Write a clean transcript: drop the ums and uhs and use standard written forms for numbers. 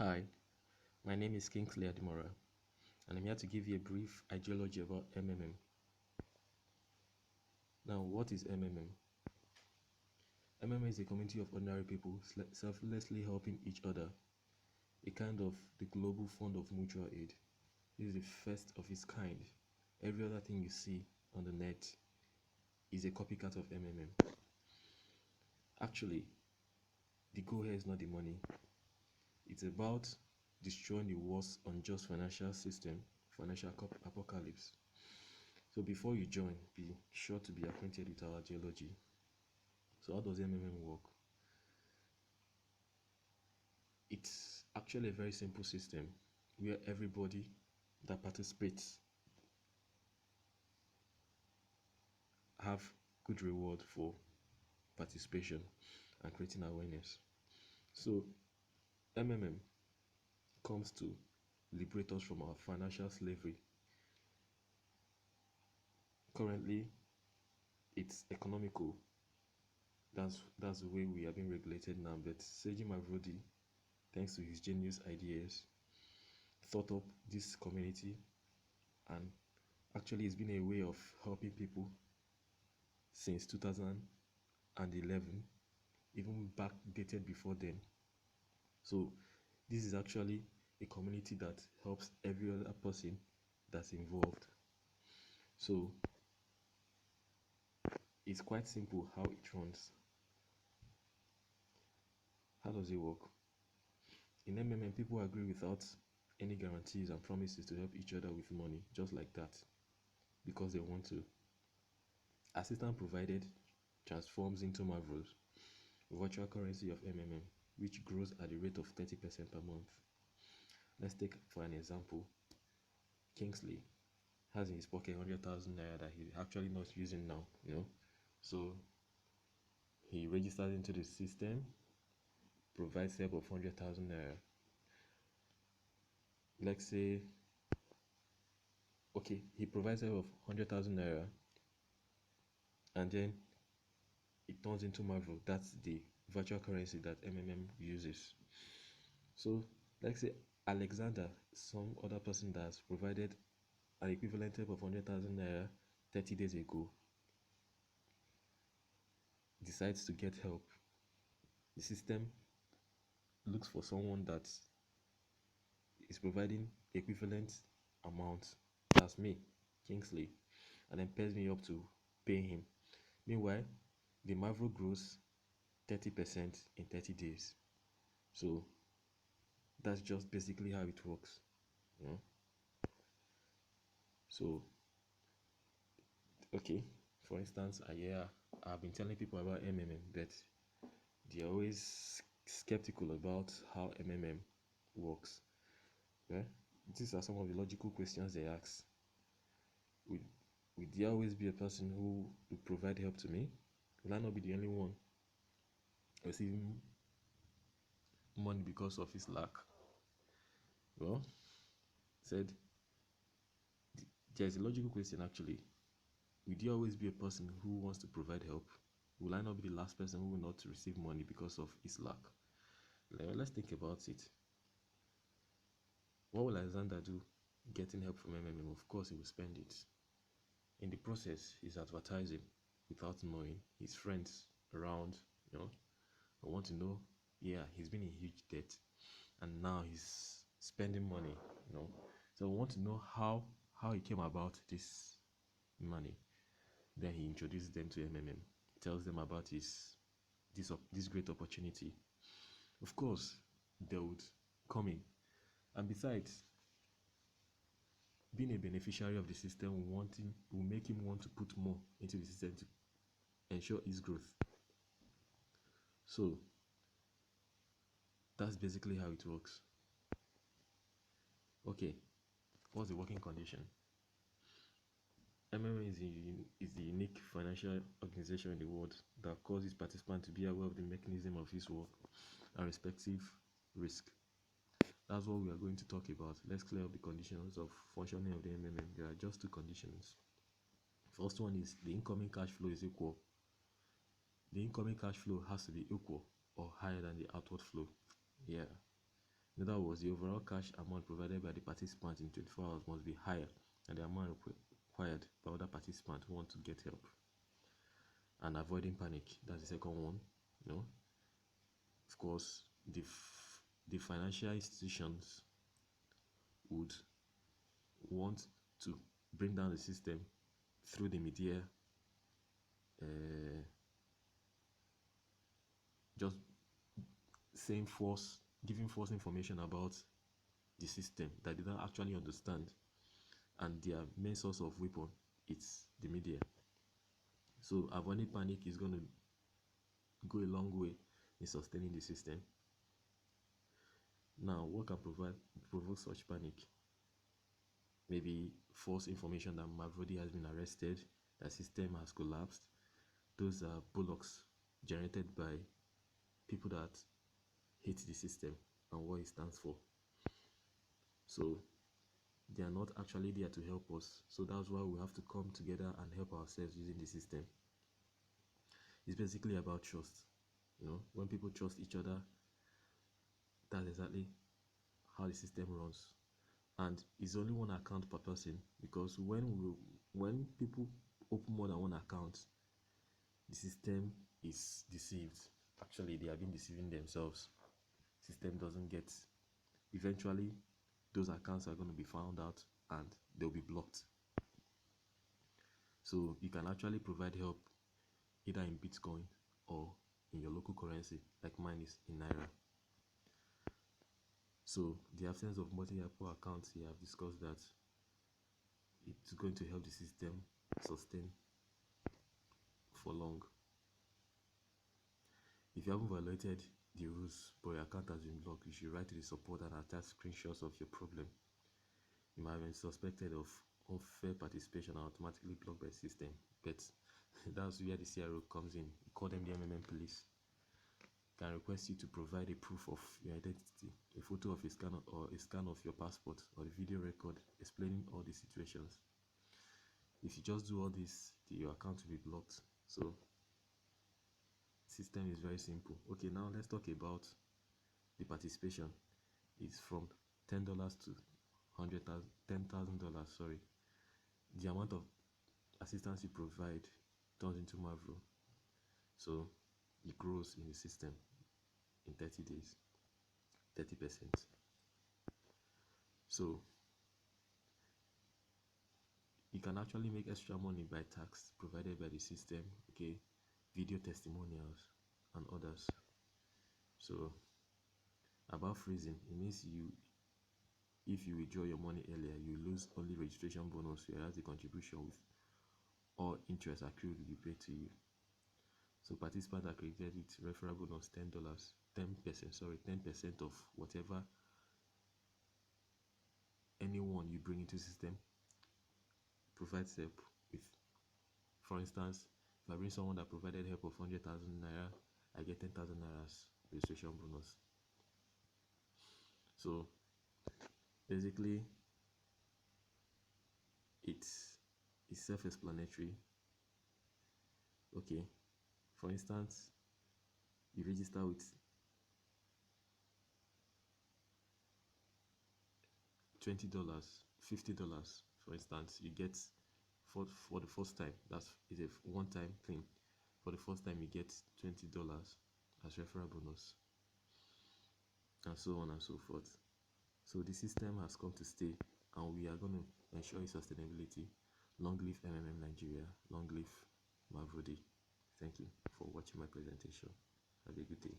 Hi, my name is Kingsley Adimorah, and I'm here to give you a brief ideology about MMM. Now, what is MMM? MMM is a community of ordinary people selflessly helping each other, a kind of the global fund of mutual aid. This is the first of its kind. Every other thing you see on the net is a copycat of MMM. Actually, the goal here is not the money. It's about destroying the worst unjust financial system, financial apocalypse. So before you join, be sure to be acquainted with our geology. So how does MMM work? It's actually a very simple system where everybody that participates have good reward for participation and creating awareness. So MMM comes to liberate us from our financial slavery. Currently, it's economical. That's the way we are being regulated now. But Seiji Mavrodi, thanks to his genius ideas, thought up this community, and actually it's been a way of helping people since 2011, even back dated before then. So this is actually a community that helps every other person that's involved. So it's quite simple how it runs. How does it work? In MMM, people agree without any guarantees and promises to help each other with money, just like that, because they want to. Assistance provided transforms into marvels, virtual currency of MMM, which grows at the rate of 30% per month. Let's take for an example. Kingsley has in his pocket 100,000 naira that he's actually not using now. So he registers into the system, provides help of 100,000 naira. Let's say, okay, he provides help of 100,000 naira, and then it turns into Marvel. That's the virtual currency that MMM uses. So let's say Alexander, some other person that has provided an equivalent help of 100,000 naira 30 days ago, decides to get help. The system looks for someone that is providing equivalent amount. That's me, Kingsley, and then pays me up to pay him. Meanwhile, the Marvel grows 30% in 30 days. So that's just basically how it works. You know? So okay, for instance, I've been telling people about MMM, but they're always skeptical about how MMM works. Yeah? These are some of the logical questions they ask. Will, will there always be a person who will provide help to me? Will I not be the only one receiving money because of his lack? Well, said there's a logical question actually. Will there always be a person who wants to provide help? Will I not be the last person who will not receive money because of his lack? Let's think about it. What will Alexander do getting help from MMM? Of course, he will spend it. In the process, he's advertising without knowing his friends around, I want to know, yeah, he's been in huge debt and now he's spending money. So I want to know how he came about this money. Then he introduces them to MMM, tells them about this great opportunity. Of course, they would come in. And besides, being a beneficiary of the system will make him want to put more into the system to ensure its growth. So that's basically how it works. Okay, what's the working condition? MMA is the unique financial organization in the world that causes participants to be aware of the mechanism of its work and respective risk. That's what we are going to talk about. Let's clear up the conditions of functioning of the MMM. There are just two conditions. First one is the incoming cash flow is equal. The incoming cash flow has to be equal or higher than the outward flow. Yeah. In other words, the overall cash amount provided by the participant in 24 hours must be higher than the amount required by other participants who want to get help. And avoiding panic, that's the second one. You know, of course, the financial institutions would want to bring down the system through the media, just giving false information about the system that they don't actually understand, and their main source of weapon is the media. So avoiding panic is going to go a long way in sustaining the system. Now, what can provoke such panic? Maybe false information that Mavrodi has been arrested, that system has collapsed. Those are bullocks generated by people that hate the system and what it stands for. So they are not actually there to help us. So that's why we have to come together and help ourselves using the system. It's basically about trust. You know, when people trust each other, that's exactly how the system runs. And it's only one account per person, because when people open more than one account, the system is deceived. Actually, they have been deceiving themselves. System doesn't get. Eventually, those accounts are going to be found out and they'll be blocked. So you can actually provide help either in Bitcoin or in your local currency, like mine is in Naira. So the absence of multi-Apple accounts here, I've discussed that it's going to help the system sustain for long. If you haven't violated the rules but your account has been blocked, you should write to the support and attach screenshots of your problem. You might have been suspected of unfair participation and automatically blocked by the system, but that's where the CRO comes in. You call them the MMM police. Can request you to provide a proof of your identity, a photo of a scan or a scan of your passport or a video record explaining all the situations. If you just do all this, your account will be blocked. So system is very simple. Okay, now let's talk about the participation. It's from $10 to $10,000. Sorry, the amount of assistance you provide turns into Mavro. So it grows in the system in 30 days, 30%. So you can actually make extra money by tax provided by the system, okay, video testimonials and others. So about freezing, it means if you withdraw your money earlier, you lose only registration bonus, whereas the contribution with all interest accrued will be paid to you. So participants are credited with referral bonus $10, 10% of whatever anyone you bring into the system provides help with. For instance, if I bring someone that provided help of 100,000 naira, I get 10,000 naira registration bonus. So basically, it's self-explanatory. Okay, for instance, you register with $20, $50, for instance, you get for the first time. That's a one-time thing. For the first time, you get $20 as referral bonus, and so on and so forth. So the system has come to stay, and we are going to ensure its sustainability. Long live MMM Nigeria. Long live Mavrodi. Thank you for watching my presentation. Have a good day.